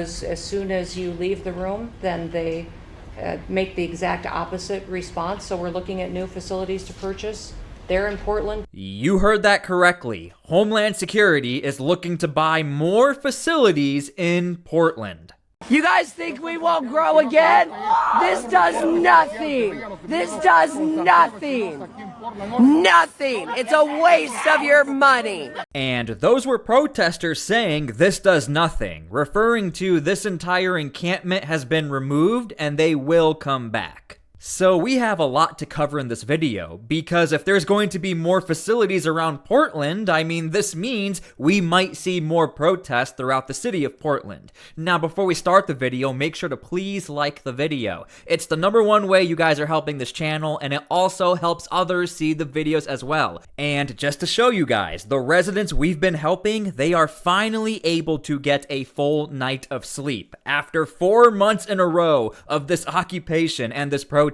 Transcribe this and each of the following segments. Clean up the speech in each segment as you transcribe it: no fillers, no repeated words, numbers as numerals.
because as soon as you leave the room, then they make the exact opposite response. So we're looking at new facilities to purchase. They're in Portland. You heard that correctly. Homeland Security is looking to buy more facilities in Portland. You guys think we won't grow again? This does nothing. This does nothing. Nothing. It's a waste of your money. And those were protesters saying this does nothing, referring to this entire encampment has been removed and they will come back. So we have a lot to cover in this video, because if there's going to be more facilities around Portland, I mean, this means we might see more protests throughout the city of Portland. Now, before we start the video, make sure to please like the video. It's the #1 way you guys are helping this channel, and it also helps others see the videos as well. And just to show you guys, the residents we've been helping, they are finally able to get a full night of sleep. After 4 months in a row of this occupation and this protest,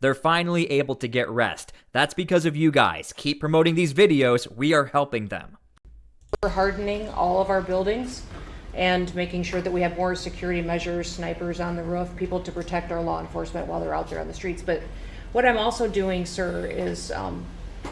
they're finally able to get rest. That's because of you guys. Keep promoting these videos. We are helping them. We're hardening all of our buildings and making sure that we have more security measures, snipers on the roof, people to protect our law enforcement while they're out there on the streets. But what I'm also doing, sir, is,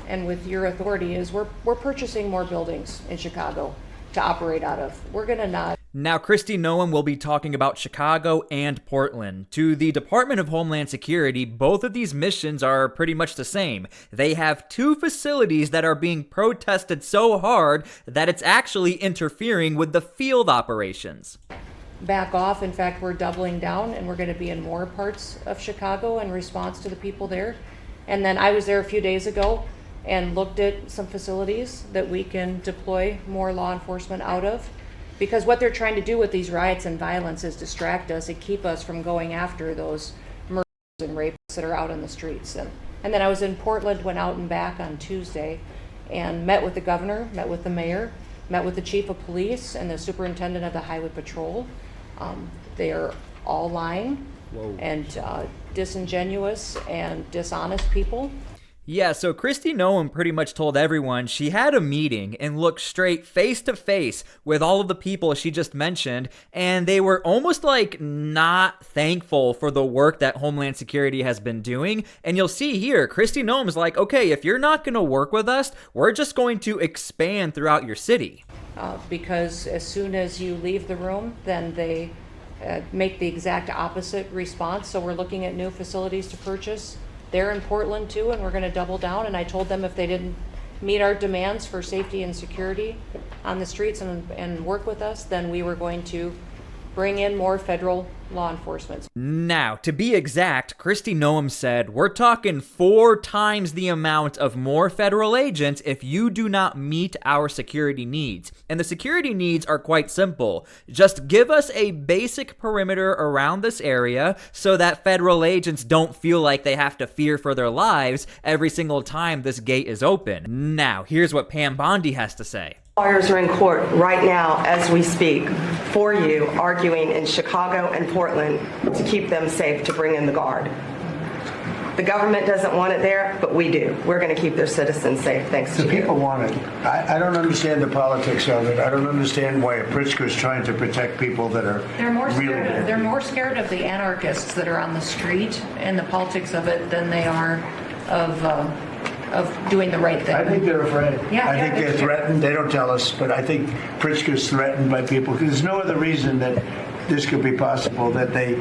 and with your authority, is we're purchasing more buildings in Chicago to operate out of. We're gonna not. Now, Kristi Noem will be talking about Chicago and Portland. To the Department of Homeland Security, both of these missions are pretty much the same. They have 2 facilities that are being protested so hard that it's actually interfering with the field operations. Back off. In fact, we're doubling down, and we're going to be in more parts of Chicago in response to the people there. And then I was there a few days ago and looked at some facilities that we can deploy more law enforcement out of. Because what they're trying to do with these riots and violence is distract us and keep us from going after those murders and rapes that are out in the streets. And then I was in Portland, went out and back on Tuesday, and met with the governor, met with the mayor, met with the chief of police and the superintendent of the highway patrol. They are all lying and disingenuous and dishonest people. Yeah, so Kristi Noem pretty much told everyone she had a meeting and looked straight face to face with all of the people she just mentioned, and they were almost like not thankful for the work that Homeland Security has been doing. And you'll see here, Kristi Noem's like, okay, if you're not going to work with us, we're just going to expand throughout your city. Because as soon as you leave the room, then they make the exact opposite response. So we're looking at new facilities to purchase. They're in Portland too, and we're going to double down. And I told them if they didn't meet our demands for safety and security on the streets and work with us, then we were going to bring in more federal law enforcement. Now, to be exact, Kristi Noem said, we're talking 4 times the amount of more federal agents if you do not meet our security needs. And the security needs are quite simple. Just give us a basic perimeter around this area so that federal agents don't feel like they have to fear for their lives every single time this gate is open. Now, here's what Pam Bondi has to say. Lawyers are in court right now as we speak for you, arguing in Chicago and Portland to keep them safe, to bring in the guard. The government doesn't want it there, but we do. We're going to keep their citizens safe, thanks to you. The people want it. I don't understand the politics of it. I don't understand why Pritzker is trying to protect people that are They're more scared of the anarchists that are on the street and the politics of it than they are of doing the right thing. I think they're afraid. Yeah, I think they're threatened. They don't tell us, but I think Pritzker's threatened by people because there's no other reason that this could be possible, that they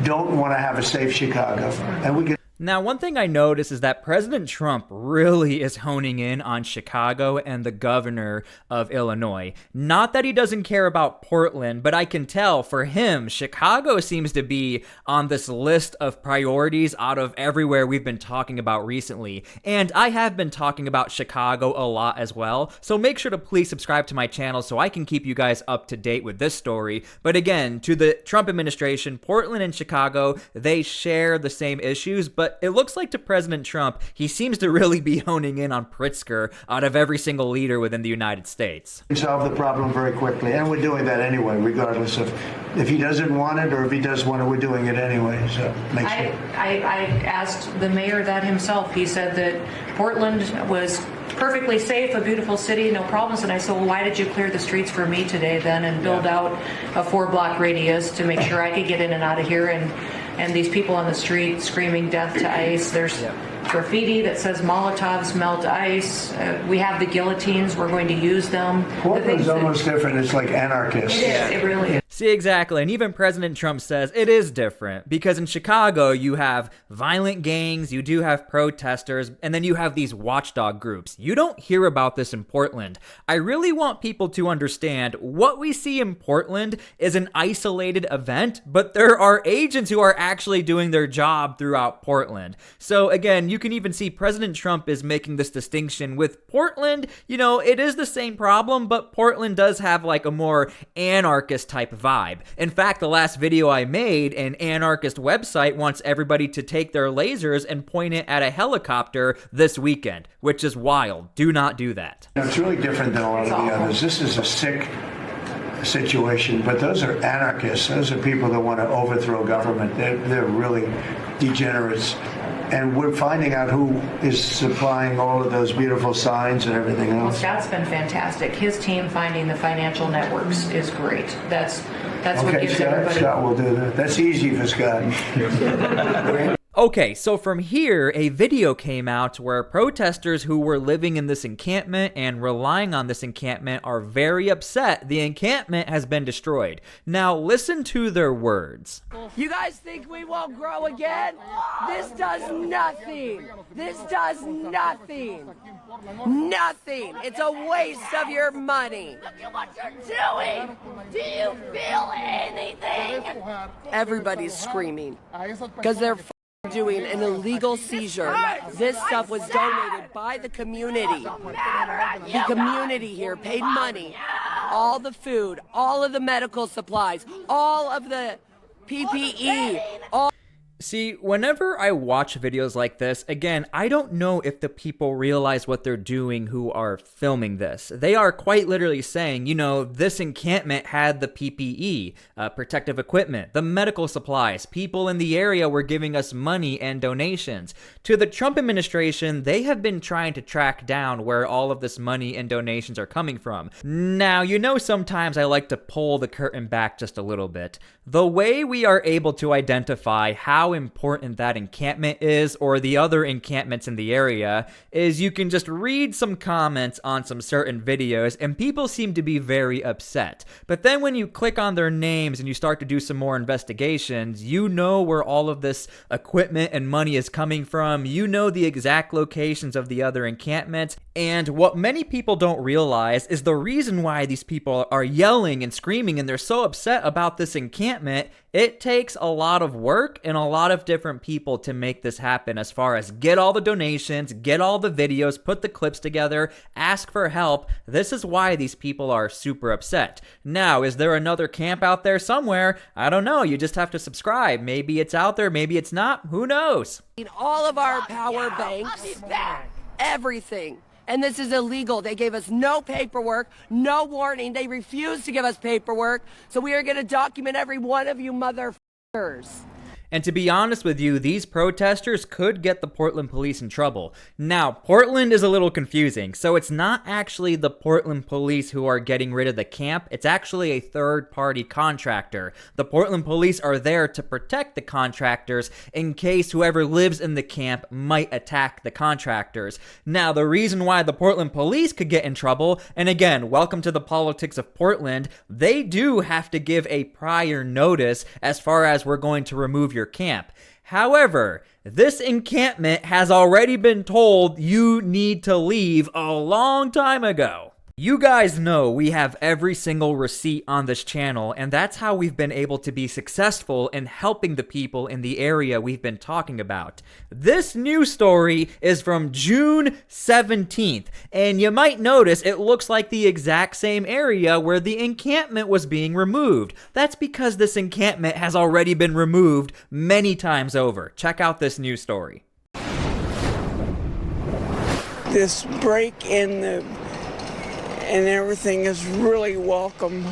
don't want to have a safe Chicago. And we can. Now, one thing I noticed is that President Trump really is honing in on Chicago and the governor of Illinois. Not that he doesn't care about Portland, but I can tell for him, Chicago seems to be on this list of priorities out of everywhere we've been talking about recently. And I have been talking about Chicago a lot as well, so make sure to please subscribe to my channel so I can keep you guys up to date with this story. But again, to the Trump administration, Portland and Chicago, they share the same issues, but it looks like to President Trump, he seems to really be honing in on Pritzker out of every single leader within the United States. Solve the problem very quickly, and we're doing that anyway, regardless of if he doesn't want it or if he does want it, we're doing it anyway, so make sure. I asked the mayor that himself. He said that Portland was perfectly safe, a beautiful city, no problems. And I said, well, why did you clear the streets for me today then and build out a 4-block radius to make sure I could get in and out of here? And these people on the street screaming death to ICE. There's graffiti that says Molotovs melt ice. We have the guillotines. We're going to use them. Portland's almost different. It's like anarchists. It is. It really is. See, exactly. And even President Trump says it is different because in Chicago, you have violent gangs, you do have protesters, and then you have these watchdog groups. You don't hear about this in Portland. I really want people to understand what we see in Portland is an isolated event, but there are agents who are actually doing their job throughout Portland. So again, you can even see President Trump is making this distinction with Portland. You know, it is the same problem, but Portland does have like a more anarchist type vibe. In fact, the last video I made, an anarchist website wants everybody to take their lasers and point it at a helicopter this weekend, which is wild. Do not do that. It's really different than a lot of the others. This is a sick situation, but those are anarchists. Those are people that want to overthrow government. They're really degenerates. And we're finding out who is supplying all of those beautiful signs and everything Well, else. Scott's been fantastic. His team finding the financial networks is great. That's what Okay, gives everybody. Scott will do that. That's easy for Scott. Okay, so from here, a video came out where protesters who were living in this encampment and relying on this encampment are very upset the encampment has been destroyed. Now, listen to their words. You guys think we won't grow again? This does nothing. This does nothing. Nothing. It's a waste of your money. Look at what you're doing. Do you feel anything? Everybody's screaming because they're doing an illegal seizure. This stuff was donated by the community. The community here paid money. All the food, all of the medical supplies, all of the PPE, all. See, whenever I watch videos like this, again, I don't know if the people realize what they're doing who are filming this. They are quite literally saying, you know, this encampment had the PPE, protective equipment, the medical supplies. People in the area were giving us money and donations. To the Trump administration, they have been trying to track down where all of this money and donations are coming from. Now, you know, sometimes I like to pull the curtain back just a little bit. The way we are able to identify how important that encampment is or the other encampments in the area is you can just read some comments on some certain videos and people seem to be very upset. But then when you click on their names and you start to do some more investigations, you know where all of this equipment and money is coming from. You know the exact locations of the other encampments. And what many people don't realize is the reason why these people are yelling and screaming and they're so upset about this encampment. It takes a lot of work and a lot of different people to make this happen, as far as get all the donations, get all the videos, put the clips together, ask for help. This is why these people are super upset. Now, is there another camp out there somewhere? I don't know. You just have to subscribe. Maybe it's out there, maybe it's not. Who knows? All of our power banks, everything. And this is illegal. They gave us no paperwork, no warning. They refused to give us paperwork. So we are going to document every one of you motherfuckers. And to be honest with you, these protesters could get the Portland police in trouble. Now, Portland is a little confusing, so it's not actually the Portland police who are getting rid of the camp, it's actually a third-party contractor. The Portland police are there to protect the contractors in case whoever lives in the camp might attack the contractors. Now, the reason why the Portland police could get in trouble, and again, welcome to the politics of Portland, they do have to give a prior notice as far as we're going to remove your camp. However, this encampment has already been told you need to leave a long time ago. You guys know we have every single receipt on this channel, and that's how we've been able to be successful in helping the people in the area we've been talking about. This news story is from June 17th, and you might notice it looks like the exact same area where the encampment was being removed. That's because this encampment has already been removed many times over. Check out this news story. This break in the and everything is really welcome.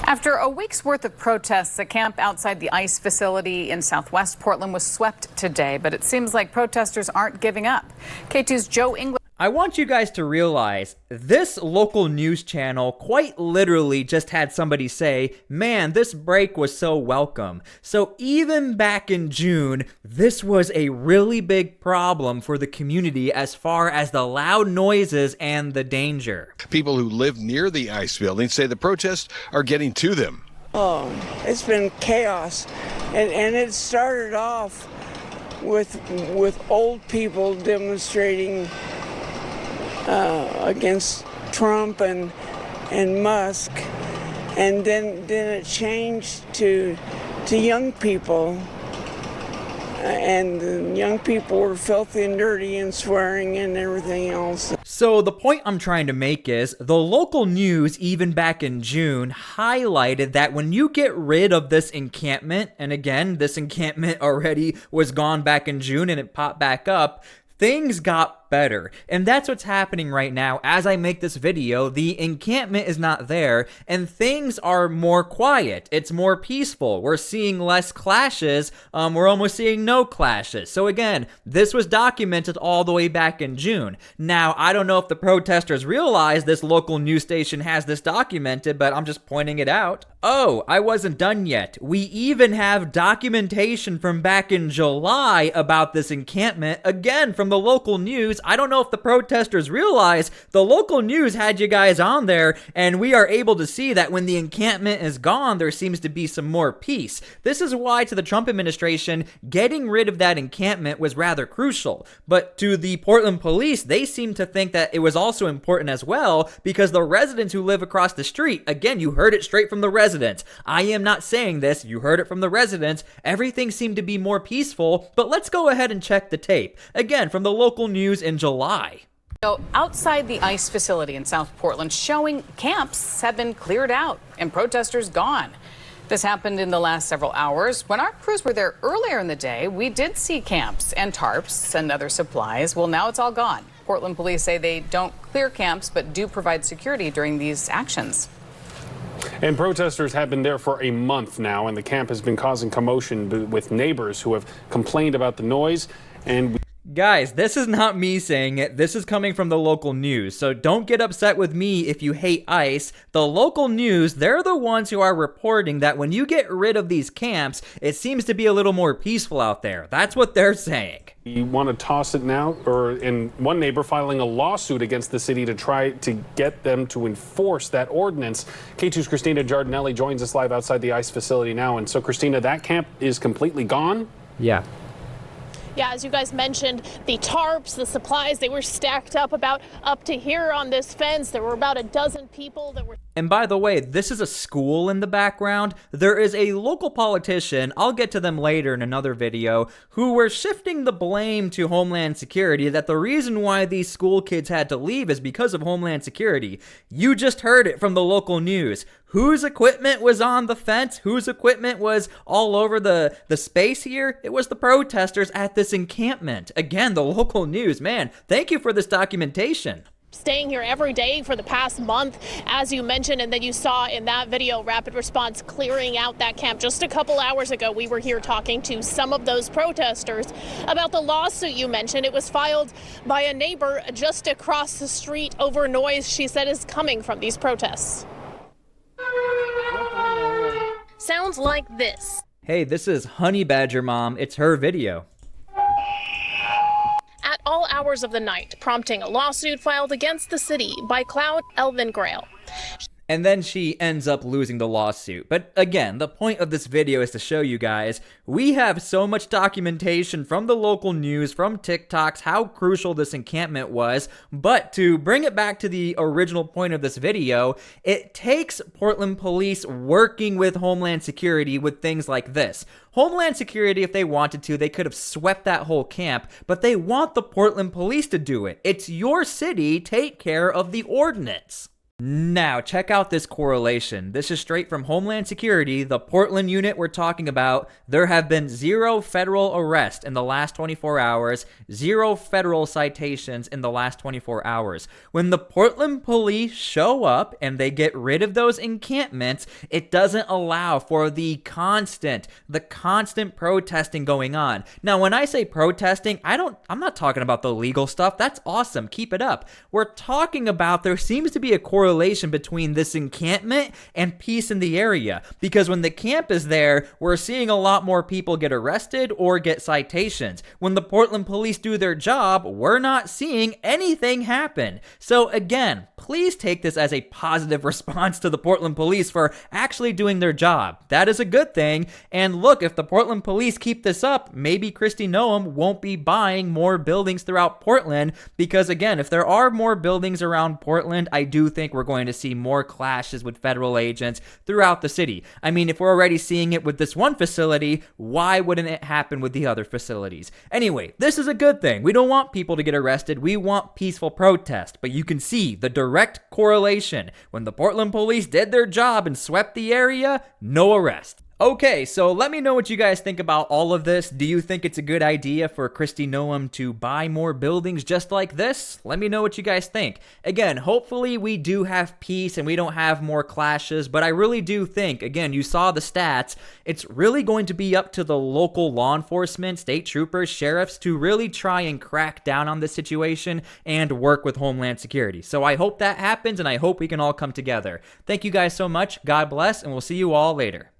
After a week's worth of protests, a camp outside the ICE facility in southwest Portland was swept today, but it seems like protesters aren't giving up. K2's Joe English. I want you guys to realize this local news channel quite literally just had somebody say, man, this break was so welcome. So even back in June, this was a really big problem for the community as far as the loud noises and the danger. People who live near the ICE building say the protests are getting to them. Oh, it's been chaos. And it started off with old people demonstrating against Trump and Musk, and then it changed to young people, and the young people were filthy and dirty and swearing and everything else. So the point I'm trying to make is the local news, even back in June, highlighted that when you get rid of this encampment, and again, this encampment already was gone back in June and it popped back up, things got better. And that's what's happening right now. As I make this video, the encampment is not there and things are more quiet. It's more peaceful. We're seeing less clashes. We're almost seeing no clashes. So again, this was documented all the way back in June. Now, I don't know if the protesters realize this local news station has this documented, but I'm just pointing it out. Oh, I wasn't done yet. We even have documentation from back in July about this encampment, again from the local news. I don't know if the protesters realize the local news had you guys on there, and we are able to see that when the encampment is gone, there seems to be some more peace. This is why to the Trump administration, getting rid of that encampment was rather crucial. But to the Portland police, they seem to think that it was also important as well, because the residents who live across the street, again, you heard it straight from the residents. I am not saying this, you heard it from the residents. Everything seemed to be more peaceful, but let's go ahead and check the tape. Again, from the local news in July. So outside the ICE facility in South Portland, showing camps have been cleared out and protesters gone. This happened in the last several hours. When our crews were there earlier in the day, we did see camps and tarps and other supplies. Well, now it's all gone. Portland police say they don't clear camps, but do provide security during these actions. And protesters have been there for a month now, and the camp has been causing commotion with neighbors who have complained about the noise. And guys, this is not me saying it. This is coming from the local news. So don't get upset with me if you hate ICE. The local news, they're the ones who are reporting that when you get rid of these camps, it seems to be a little more peaceful out there. That's what they're saying. You want to toss it now, in one neighbor filing a lawsuit against the city to try to get them to enforce that ordinance. K2's Christina Giardinelli joins us live outside the ICE facility now. And so, Christina, that camp is completely gone? Yeah. Yeah, as you guys mentioned, the tarps, the supplies, they were stacked up to here on this fence. There were about a dozen people that were... And by the way, this is a school in the background. There is a local politician, I'll get to them later in another video, who were shifting the blame to Homeland Security, that the reason why these school kids had to leave is because of Homeland Security. You just heard it from the local news. Whose equipment was on the fence? Whose equipment was all over the space here? It was the protesters at this encampment. Again, the local news. Man, thank you for this documentation. Staying here every day for the past month, as you mentioned, and then you saw in that video Rapid Response clearing out that camp. Just a couple hours ago, we were here talking to some of those protesters about the lawsuit you mentioned. It was filed by a neighbor just across the street over noise she said is coming from these protests. Sounds like this. Hey, this is Honey Badger Mom. It's her video. At all hours of the night, prompting a lawsuit filed against the city by Cloud Elvin Grail. And then she ends up losing the lawsuit. But again, the point of this video is to show you guys, we have so much documentation from the local news, from TikToks, how crucial this encampment was. But to bring it back to the original point of this video, it takes Portland police working with Homeland Security with things like this. Homeland Security, if they wanted to, they could have swept that whole camp, but they want the Portland police to do it. It's your city, take care of the ordinance. Now, check out this correlation. This is straight from Homeland Security, the Portland unit we're talking about. There have been 0 federal arrests in the last 24 hours, 0 federal citations in the last 24 hours. When the Portland police show up and they get rid of those encampments, it doesn't allow for the constant protesting going on. Now, when I say protesting, I'm not talking about the legal stuff. That's awesome. Keep it up. We're talking about there seems to be a correlation between this encampment and peace in the area, because when the camp is there, we're seeing a lot more people get arrested or get citations. When the Portland police do their job, we're not seeing anything happen. So again, please take this as a positive response to the Portland police for actually doing their job. That is a good thing. And look, if the Portland police keep this up, maybe Kristi Noem won't be buying more buildings throughout Portland, because again, if there are more buildings around Portland, I do think we're going to see more clashes with federal agents throughout the city. I mean, if we're already seeing it with this one facility, why wouldn't it happen with the other facilities? Anyway, this is a good thing. We don't want people to get arrested. We want peaceful protest. But you can see the direct correlation. When the Portland police did their job and swept the area, no arrest. Okay, so let me know what you guys think about all of this. Do you think it's a good idea for Kristi Noem to buy more buildings just like this? Let me know what you guys think. Again, hopefully we do have peace and we don't have more clashes, but I really do think, again, you saw the stats, it's really going to be up to the local law enforcement, state troopers, sheriffs to really try and crack down on this situation and work with Homeland Security. So I hope that happens and I hope we can all come together. Thank you guys so much. God bless, and we'll see you all later.